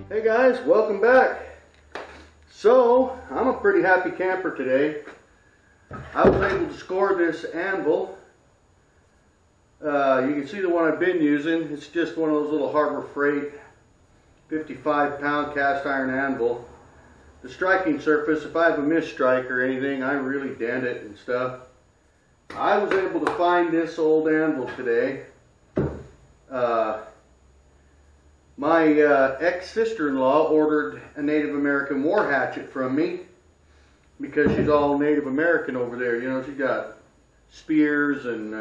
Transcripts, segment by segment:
Hey guys, welcome back. So, I'm a pretty happy camper today. I was able to score this anvil. You can see the one I've been using. It's just one of those little Harbor Freight 55-pound cast iron anvil. The striking surface, if I have a misstrike or anything, I really dent it and stuff. I was able to find this old anvil today. My ex-sister-in-law ordered a Native American war hatchet from me because she's all Native American over there. You know, she got spears and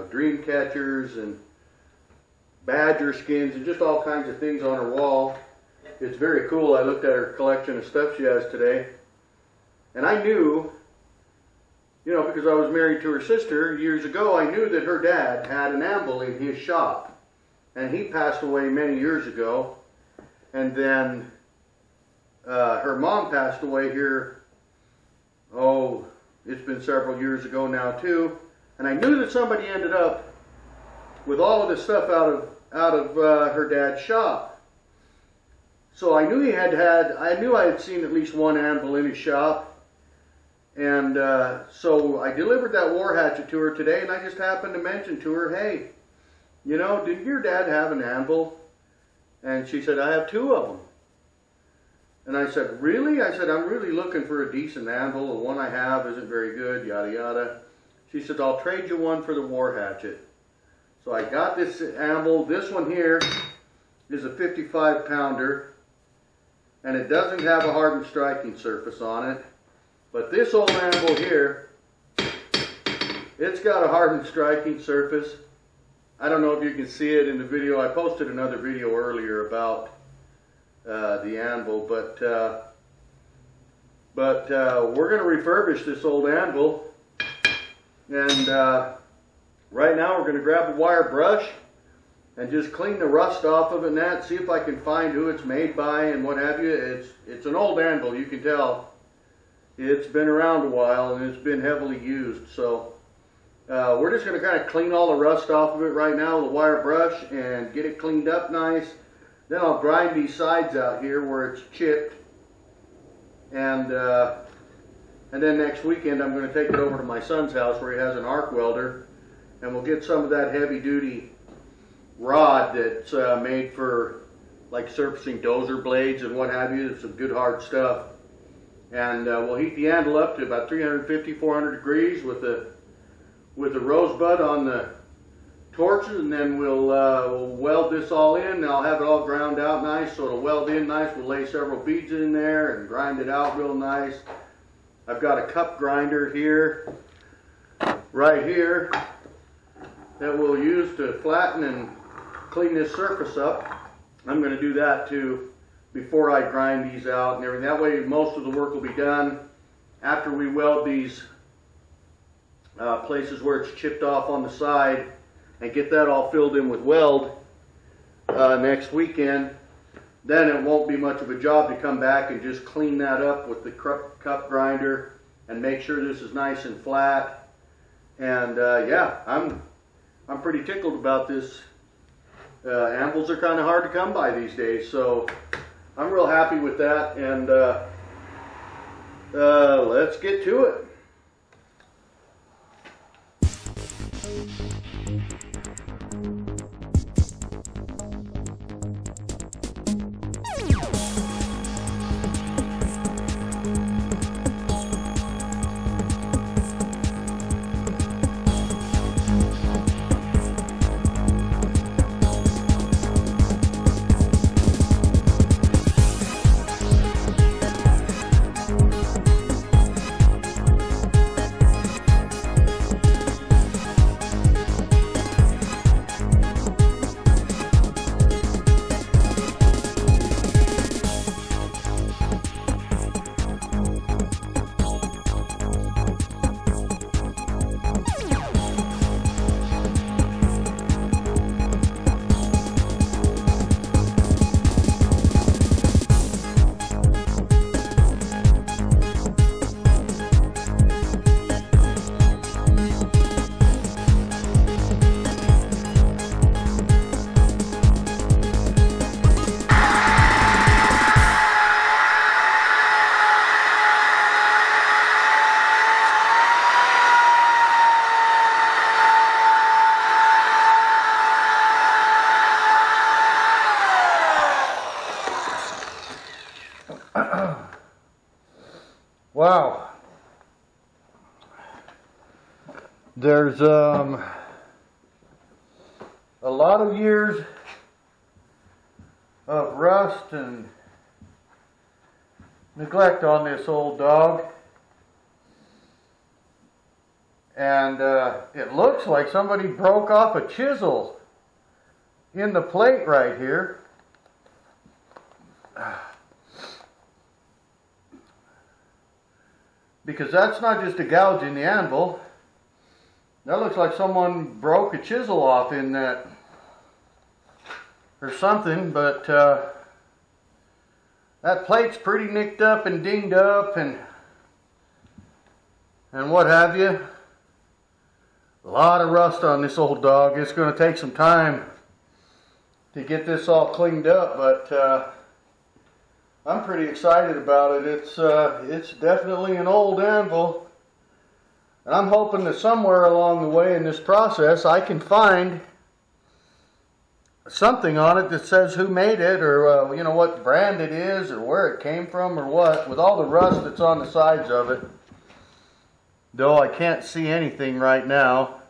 dream catchers and badger skins and just all kinds of things on her wall. It's very cool. I looked at her collection of stuff she has today, and I knew, you know, because I was married to her sister years ago, I knew that her dad had an anvil in his shop. And he passed away many years ago. And then her mom passed away here, oh, it's been several years ago now too. And I knew that somebody ended up with all of this stuff out of her dad's shop. So I knew I knew I had seen at least one anvil in his shop. And so I delivered that war hatchet to her today, and I just happened to mention to her, hey, you know, did your dad have an anvil? And she said, I have two of them. And I said, really? I said, I'm really looking for a decent anvil. The one I have isn't very good, yada yada. She said, I'll trade you one for the war hatchet. So I got this anvil. This one here is a 55-pounder. And it doesn't have a hardened striking surface on it. But this old anvil here, it's got a hardened striking surface. I don't know if you can see it in the video. I posted another video earlier about the anvil, but we're going to refurbish this old anvil, and right now we're going to grab a wire brush and just clean the rust off of it and that, see if I can find who it's made by and what have you. It's an old anvil, you can tell. It's been around a while and it's been heavily used, so we're just going to kind of clean all the rust off of it right now with a wire brush and get it cleaned up nice. Then I'll grind these sides out here where it's chipped, and then next weekend I'm going to take it over to my son's house where he has an arc welder, and we'll get some of that heavy-duty rod that's made for like surfacing dozer blades and what have you. It's some good hard stuff, and we'll heat the anvil up to about 350-400 degrees with the rosebud on the torches, and then we'll weld this all in. I'll have it all ground out nice so it'll weld in nice. We'll lay several beads in there and grind it out real nice. I've got a cup grinder here, right here, that we'll use to flatten and clean this surface up. I'm going to do that too before I grind these out and everything. That way most of the work will be done after we weld these places where it's chipped off on the side and get that all filled in with weld next weekend. Then it won't be much of a job to come back and just clean that up with the cup grinder and make sure this is nice and flat. And yeah, I'm pretty tickled about this. Anvils are kind of hard to come by these days, so I'm real happy with that, and let's get to it. Wow. There's a lot of years of rust and neglect on this old dog. And it looks like somebody broke off a chisel in the plate right here. Because that's not just a gouge in the anvil. That looks like someone broke a chisel off in that or something, but that plate's pretty nicked up and dinged up and what have you. A lot of rust on this old dog. It's going to take some time to get this all cleaned up, but I'm pretty excited about it. It's definitely an old anvil, and I'm hoping that somewhere along the way in this process I can find something on it that says who made it, or you know, what brand it is, or where it came from, or what. With all the rust that's on the sides of it, though I can't see anything right now,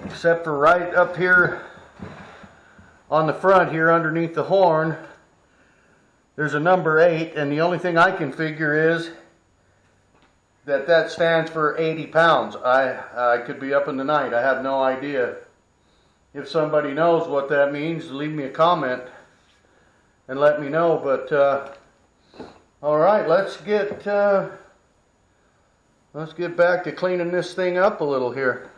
except for right up here on the front here underneath the horn, there's a number 8, and the only thing I can figure is that stands for 80 pounds. I could be up in the night. I have no idea. If somebody knows what that means, leave me a comment and let me know. But all right, let's get back to cleaning this thing up a little here.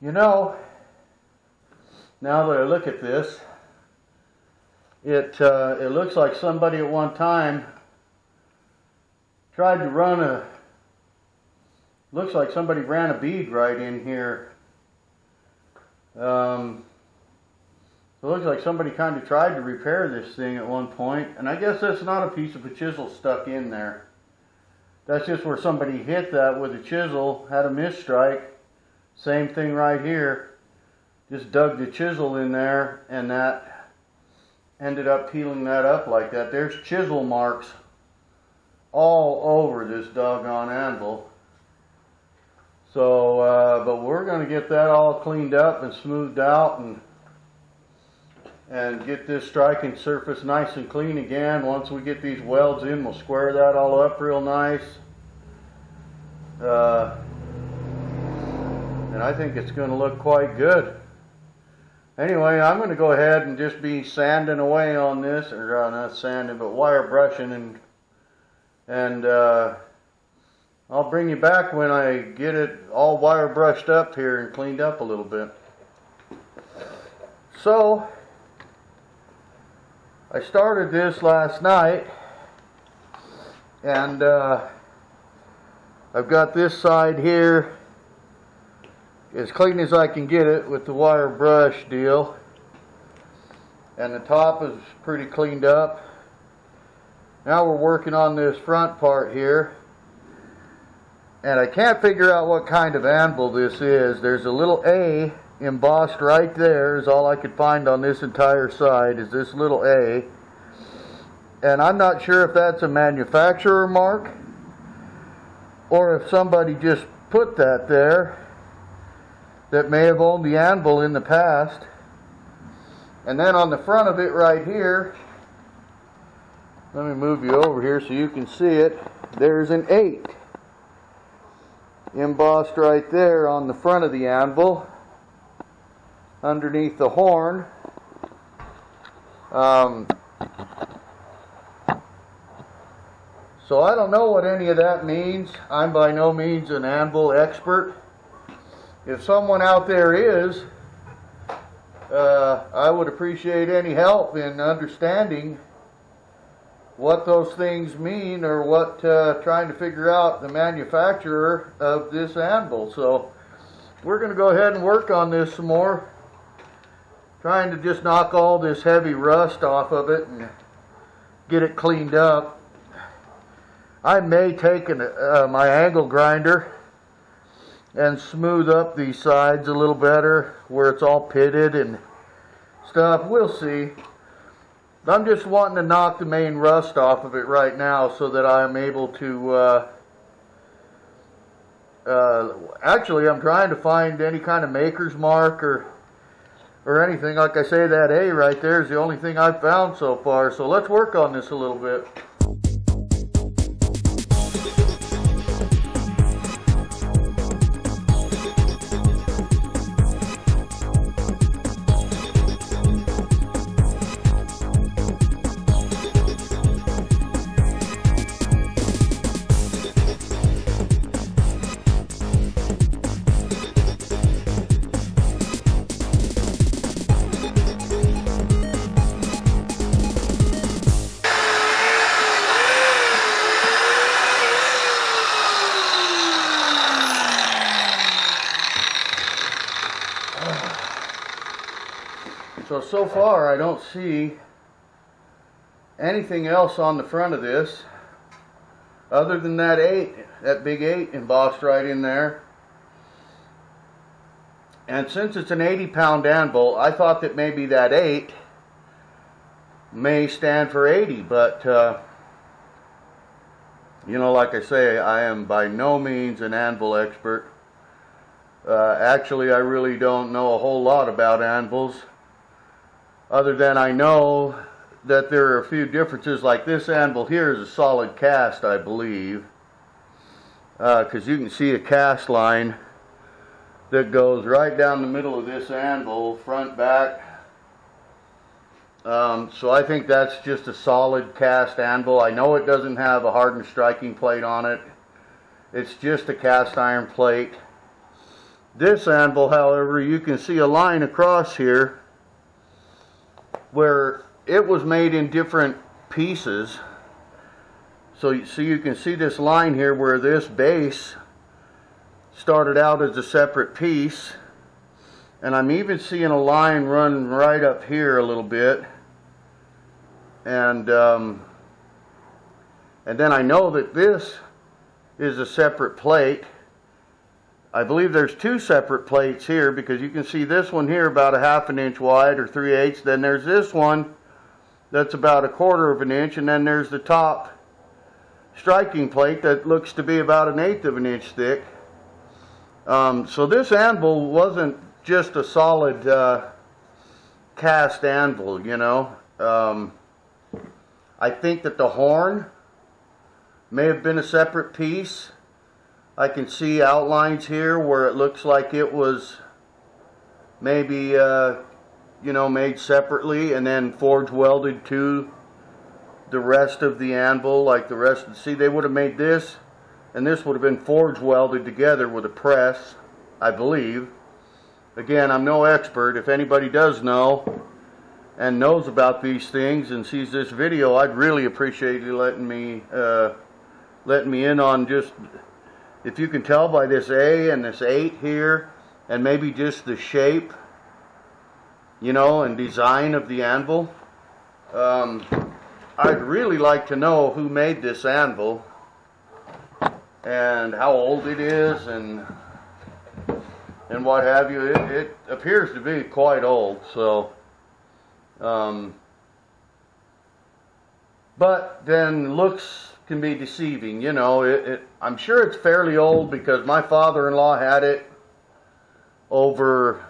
You know, now that I look at this, it looks like somebody at one time tried to run looks like somebody ran a bead right in here. So it looks like somebody kind of tried to repair this thing at one point, and I guess that's not a piece of a chisel stuck in there. That's just where somebody hit that with a chisel, had a misstrike. Same thing right here. Just dug the chisel in there, and that ended up peeling that up like that. There's chisel marks all over this doggone anvil. So, but we're going to get that all cleaned up and smoothed out, and get this striking surface nice and clean again. Once we get these welds in, we'll square that all up real nice. And I think it's going to look quite good. Anyway, I'm going to go ahead and just be sanding away on this, or not sanding, but wire brushing, and I'll bring you back when I get it all wire brushed up here and cleaned up a little bit. So, I started this last night, and I've got this side here as clean as I can get it with the wire brush deal, and the top is pretty cleaned up. Now we're working on this front part here, and I can't figure out what kind of anvil this is. There's a little A embossed right there, is all I could find on this entire side, is this little A, and I'm not sure if that's a manufacturer mark or if somebody just put that there that may have owned the anvil in the past. And then on the front of it right here, let me move you over here so you can see it. There's an 8 embossed right there on the front of the anvil, underneath the horn. So I don't know what any of that means. I'm by no means an anvil expert. If someone out there is, I would appreciate any help in understanding what those things mean, or what trying to figure out the manufacturer of this anvil. So we're going to go ahead and work on this some more, trying to just knock all this heavy rust off of it and get it cleaned up. I may take my angle grinder and smooth up these sides a little better where it's all pitted and stuff. We'll see. I'm just wanting to knock the main rust off of it right now so that I'm able to actually, I'm trying to find any kind of maker's mark or anything. Like I say, that A right there is the only thing I've found so far. So let's work on this a little bit. So far I don't see anything else on the front of this other than that 8, that big 8 embossed right in there. And since it's an 80-pound anvil, I thought that maybe that 8 may stand for 80, but you know, like I say, I am by no means an anvil expert. Actually, I really don't know a whole lot about anvils, other than I know that there are a few differences. Like this anvil here is a solid cast, I believe, because you can see a cast line that goes right down the middle of this anvil, front, back. So I think that's just a solid cast anvil. I know it doesn't have a hardened striking plate on it. It's just a cast iron plate. This anvil, however, you can see a line across here where it was made in different pieces. So you can see this line here where this base started out as a separate piece, and I'm even seeing a line run right up here a little bit, and then I know that this is a separate plate. I believe there's 2 separate plates here, because you can see this one here about a 1/2 inch wide, or 3/8. Then there's this one that's about a 1/4 inch, and then there's the top striking plate that looks to be about 1/8 of an inch thick. So this anvil wasn't just a solid cast anvil, you know. I think that the horn may have been a separate piece. I can see outlines here where it looks like it was maybe you know, made separately and then forge welded to the rest of the anvil, like the rest. See, they would have made this, and this would have been forge welded together with a press, I believe. Again, I'm no expert. If anybody does know and knows about these things and sees this video, I'd really appreciate you letting me in on just, if you can tell by this A and this 8 here, and maybe just the shape, you know, and design of the anvil. I'd really like to know who made this anvil and how old it is and what have you. It appears to be quite old, so but then looks can be deceiving, you know. I'm sure it's fairly old, because my father-in-law had it over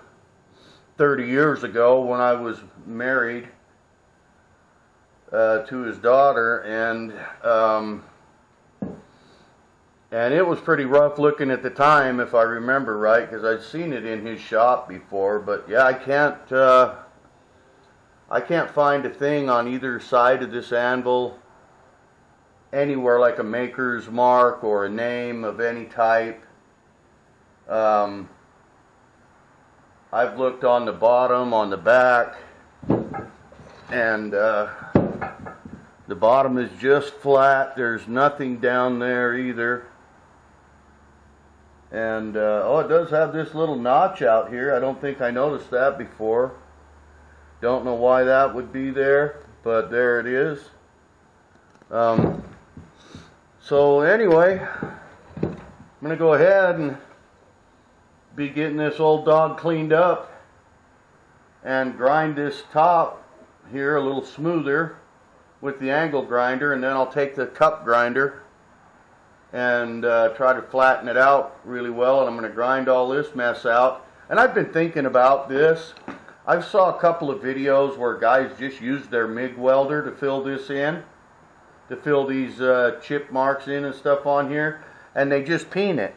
30 years ago when I was married to his daughter, and it was pretty rough looking at the time, if I remember right, because I'd seen it in his shop before. But yeah, I can't find a thing on either side of this anvil anywhere like a maker's mark or a name of any type. I've looked on the bottom, on the back, and the bottom is just flat. There's nothing down there either. And oh, it does have this little notch out here. I don't think I noticed that before. Don't know why that would be there, but there it is. So anyway, I'm going to go ahead and be getting this old dog cleaned up and grind this top here a little smoother with the angle grinder, and then I'll take the cup grinder and try to flatten it out really well, and I'm going to grind all this mess out. And I've been thinking about this. I saw a couple of videos where guys just used their MIG welder to fill this in, to fill these chip marks in and stuff on here, and they just peen it.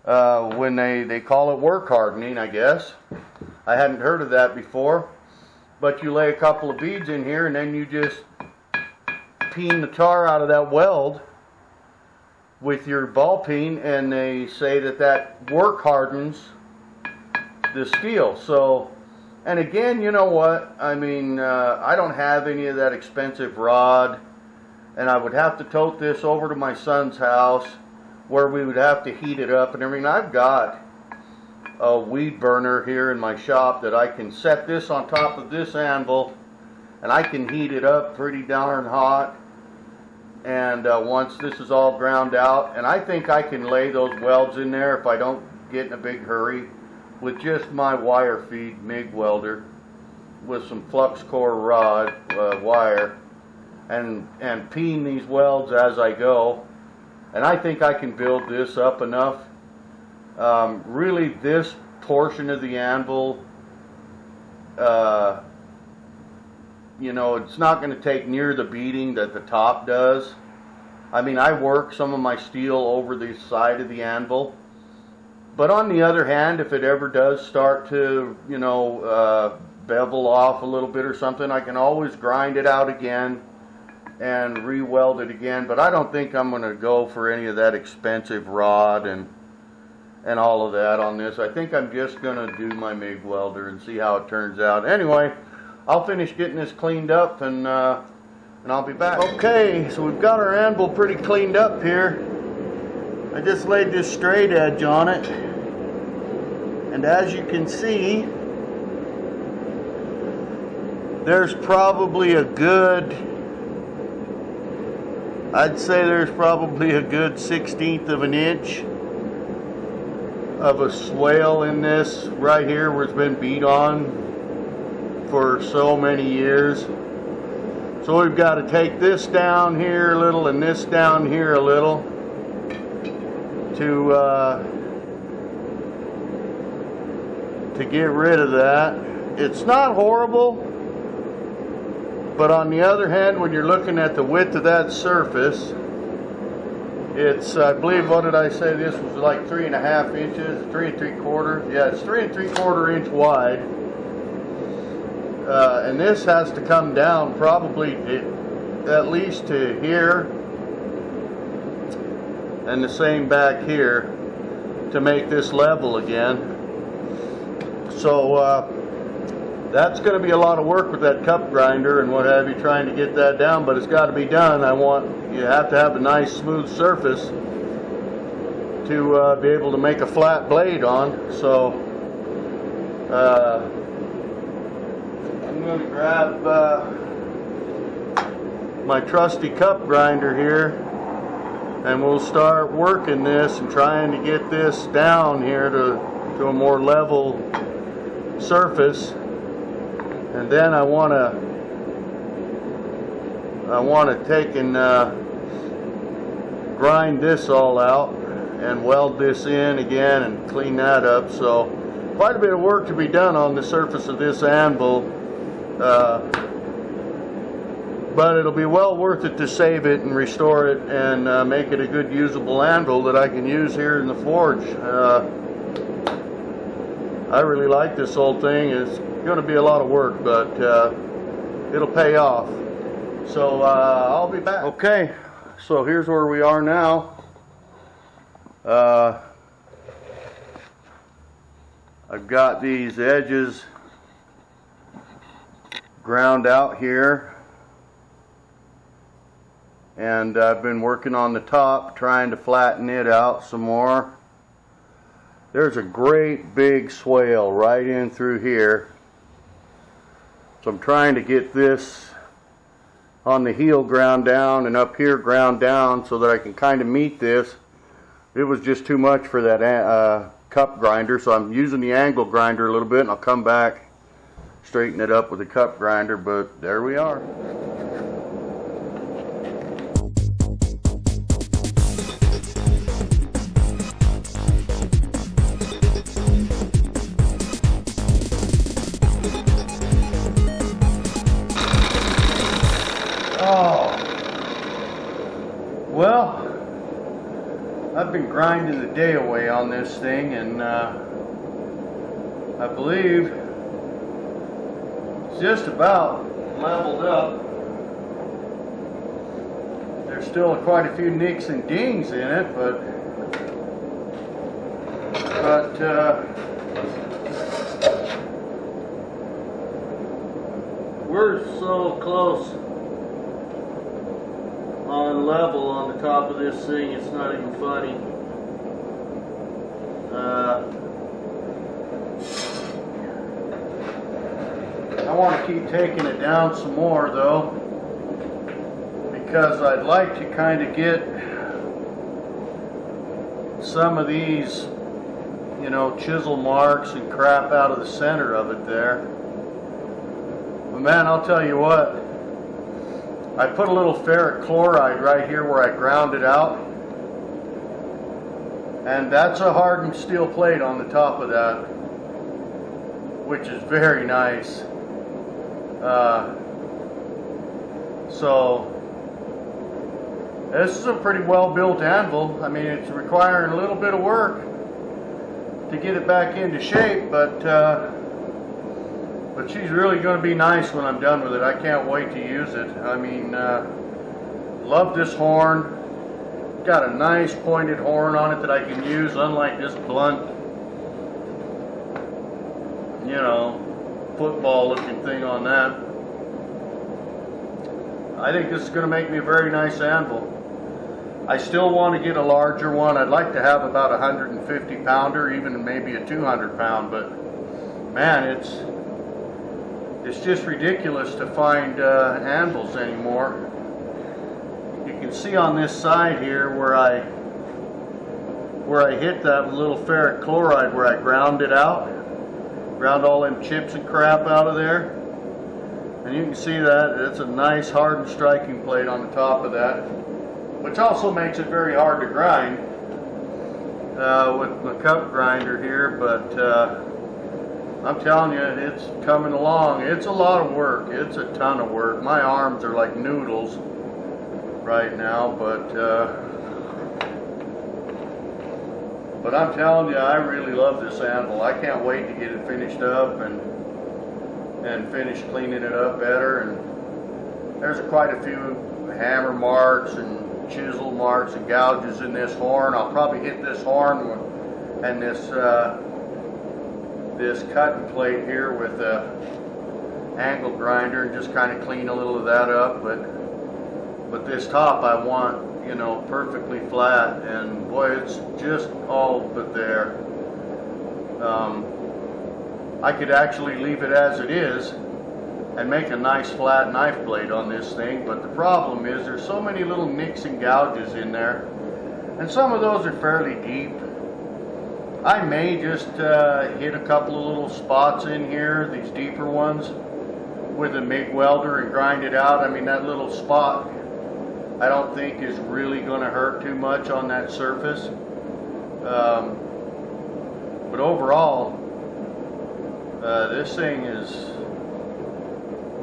When they call it work hardening, I guess. I hadn't heard of that before. But you lay a couple of beads in here and then you just peen the tar out of that weld with your ball peen, and they say that work hardens the steel. So, and again, you know what? I mean, I don't have any of that expensive rod, and I would have to tote this over to my son's house, where we would have to heat it up and everything. I've got a weed burner here in my shop that I can set this on top of this anvil, and I can heat it up pretty darn hot. And once this is all ground out, and I think I can lay those welds in there if I don't get in a big hurry, with just my wire feed MIG welder with some flux core rod wire, and peen these welds as I go. And I think I can build this up enough. Really, this portion of the anvil, you know, it's not going to take near the beating that the top does. I mean, I work some of my steel over the side of the anvil. But on the other hand, if it ever does start to, you know, bevel off a little bit or something, I can always grind it out again and re-weld it again. But I don't think I'm going to go for any of that expensive rod and all of that on this. I think I'm just going to do my MIG welder and see how it turns out. Anyway, I'll finish getting this cleaned up, and I'll be back. Okay, so we've got our anvil pretty cleaned up here. I just laid this straight edge on it, and as you can see, there's probably a good, I'd say there's probably a good 1/16 of an inch of a swale in this right here where it's been beat on for so many years. So we've got to take this down here a little and this down here a little to get rid of that. It's not horrible, but on the other hand, when you're looking at the width of that surface, it's, I believe, what did I say, this was like 3.5 inches, 3 3/4, yeah, it's 3 3/4 inch wide. And this has to come down probably at least to here, and the same back here, to make this level again. So that's going to be a lot of work with that cup grinder and what have you, trying to get that down, but it's got to be done. You have to have a nice smooth surface to be able to make a flat blade on. So I'm going to grab my trusty cup grinder here, and we'll start working this and trying to get this down here to a more level surface. And then I want to take and grind this all out and weld this in again and clean that up. So quite a bit of work to be done on the surface of this anvil, but it'll be well worth it to save it and restore it and make it a good usable anvil that I can use here in the forge. I really like this old thing. It's going to be a lot of work, but it'll pay off. So I'll be back. Okay, so here's where we are now. I've got these edges ground out here, and I've been working on the top trying to flatten it out some more. There's a great big swale right in through here, so I'm trying to get this on the heel ground down and up here ground down so that I can kind of meet this. It was just too much for that cup grinder, so I'm using the angle grinder a little bit, and I'll come back, straighten it up with the cup grinder, but there we are. Oh, well, I've been grinding the day away on this thing, and I believe it's just about leveled up. There's still quite a few nicks and dings in it, but we're so close on level on the top of this thing, it's not even funny. I want to keep taking it down some more though, because I'd like to kind of get some of these, you know, chisel marks and crap out of the center of it there. But man, I'll tell you what, I put a little ferric chloride right here where I ground it out, and that's a hardened steel plate on the top of that, which is very nice. So this is a pretty well built anvil. I mean, it's requiring a little bit of work to get it back into shape, but she's really going to be nice when I'm done with it. I can't wait to use it. I mean, love this horn. Got a nice pointed horn on it that I can use, unlike this blunt, you know, football looking thing on that. I think this is going to make me a very nice anvil. I still want to get a larger one. I'd like to have about a 150 pounder, even maybe a 200 pound, but man, it's just ridiculous to find anvils anymore. You can see on this side here where I hit that little ferric chloride where I ground it out, ground all them chips and crap out of there, and you can see that it's a nice hardened striking plate on the top of that, which also makes it very hard to grind with my cup grinder here, but I'm telling you, it's coming along. It's a lot of work. It's a ton of work. My arms are like noodles right now, but I'm telling you, I really love this anvil. I can't wait to get it finished up and finish cleaning it up better. And there's quite a few hammer marks and chisel marks and gouges in this horn. I'll probably hit this horn and this cutting plate here with a angle grinder and just kind of clean a little of that up, but this top I want, you know, perfectly flat, and boy, it's just all but there. I could actually leave it as it is and make a nice flat knife blade on this thing, but the problem is there's so many little nicks and gouges in there, and some of those are fairly deep. I may just hit a couple of little spots in here, these deeper ones, with a MIG welder and grind it out. I mean, that little spot I don't think is really going to hurt too much on that surface. But overall,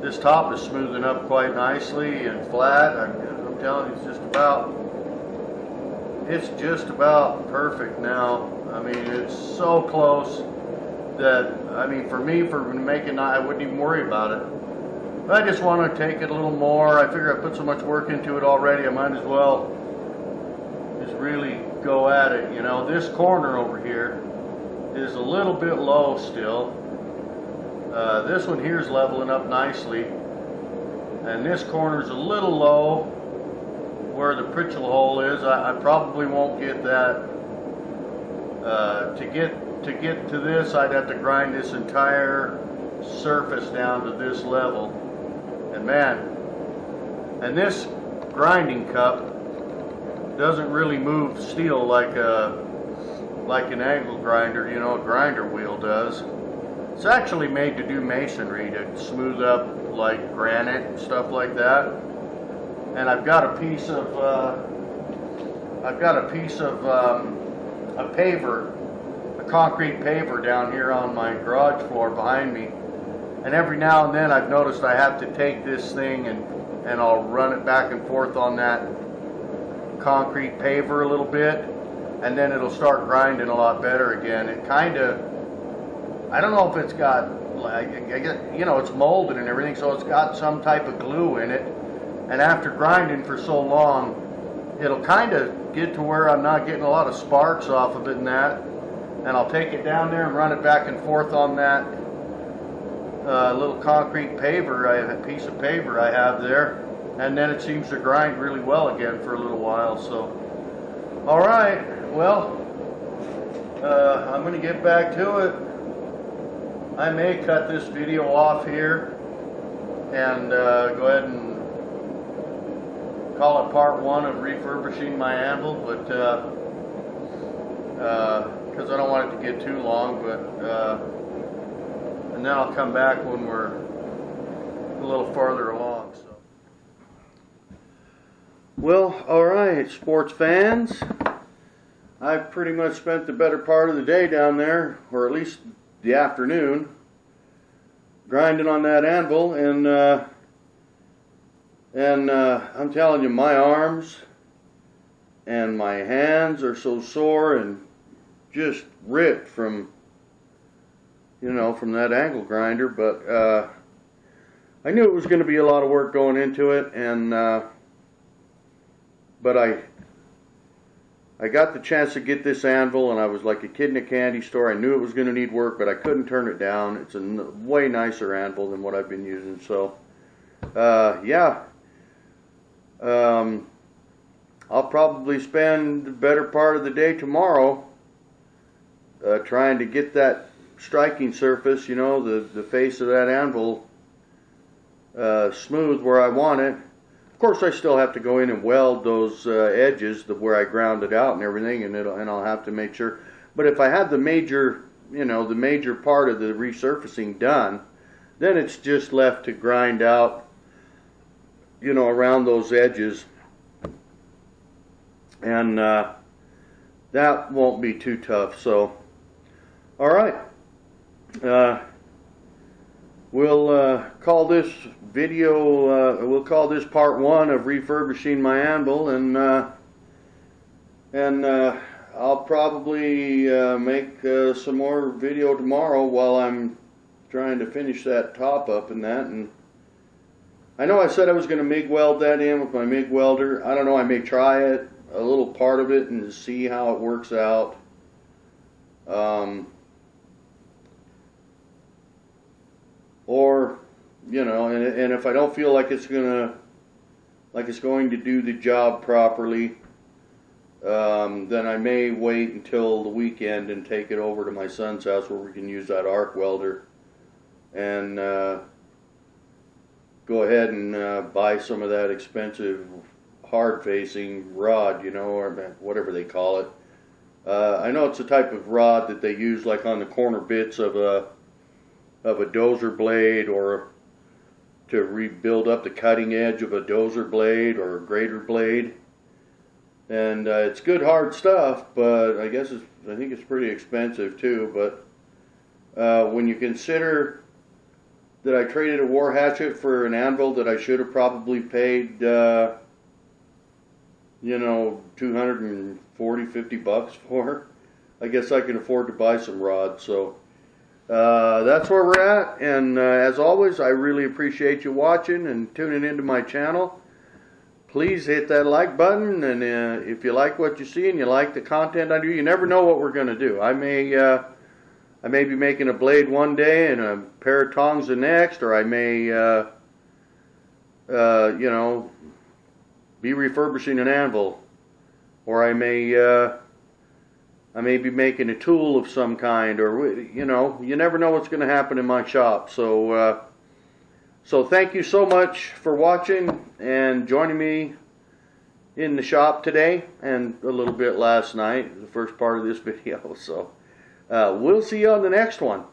This top is smoothing up quite nicely and flat. I'm telling you, it's just about perfect now. I mean, it's so close that, I mean, for making, I wouldn't even worry about it. But I just want to take it a little more. I figure I put so much work into it already, I might as well just really go at it. You know, this corner over here is a little bit low still. This one here is leveling up nicely, and this corner is a little low where the pritchel hole is. I probably won't get that. To get to this, I'd have to grind this entire surface down to this level, and man, and this grinding cup doesn't really move steel like an angle grinder, you know, a grinder wheel does. It's actually made to do masonry, to smooth up like granite and stuff like that. And I've got a piece of a paver, a concrete paver down here on my garage floor behind me. And every now and then I've noticed I have to take this thing and I'll run it back and forth on that concrete paver a little bit, and then it'll start grinding a lot better again. It kind of, I don't know if it's got, like, you know, it's molded and everything, so it's got some type of glue in it. And after grinding for so long, it'll kind of get to where I'm not getting a lot of sparks off of it and that. And I'll take it down there and run it back and forth on that little concrete paver, a piece of paver I have there. And then it seems to grind really well again for a little while. So, all right, well, I'm going to get back to it. I may cut this video off here and go ahead and call it part 1 of refurbishing my anvil, but because I don't want it to get too long, but and then I'll come back when we're a little farther along. So, well, all right, sports fans, I've pretty much spent the better part of the day down there, or at least the afternoon, grinding on that anvil, and I'm telling you, my arms and my hands are so sore and just ripped from, you know, from that angle grinder. But I knew it was going to be a lot of work going into it, and but I got the chance to get this anvil, and I was like a kid in a candy store. I knew it was going to need work, but I couldn't turn it down. It's a way nicer anvil than what I've been using. So, yeah. I'll probably spend the better part of the day tomorrow trying to get that striking surface, you know, the face of that anvil smooth where I want it. Of course, I still have to go in and weld those edges where I ground it out and everything, and I'll have to make sure. But if I have the major, you know, the major part of the resurfacing done, then it's just left to grind out, you know, around those edges, and that won't be too tough. So, all right, we'll call this video, we'll call this part 1 of refurbishing my anvil, and I'll probably make some more video tomorrow while I'm trying to finish that top up and that. And I know I said I was going to MIG weld that in with my MIG welder. I don't know, I may try it, a little part of it, and see how it works out. Or, you know, and if I don't feel like it's going to do the job properly, then I may wait until the weekend and take it over to my son's house where we can use that arc welder and go ahead and buy some of that expensive hard facing rod, you know, or whatever they call it. I know it's a type of rod that they use like on the corner bits of a dozer blade, or to rebuild up the cutting edge of a dozer blade or a grater blade. And it's good hard stuff, but I think it's pretty expensive too. But when you consider that I traded a war hatchet for an anvil that I should have probably paid, you know, 240, 50 bucks for. I guess I can afford to buy some rods. So that's where we're at. And as always, I really appreciate you watching and tuning into my channel. Please hit that like button, and if you like what you see and you like the content I do, you never know what we're going to do. I may be making a blade one day and a pair of tongs the next, or I may, you know, be refurbishing an anvil, or I may be making a tool of some kind, or you know, you never know what's going to happen in my shop. So, so thank you so much for watching and joining me in the shop today, and a little bit last night, the first part of this video. So we'll see you on the next one.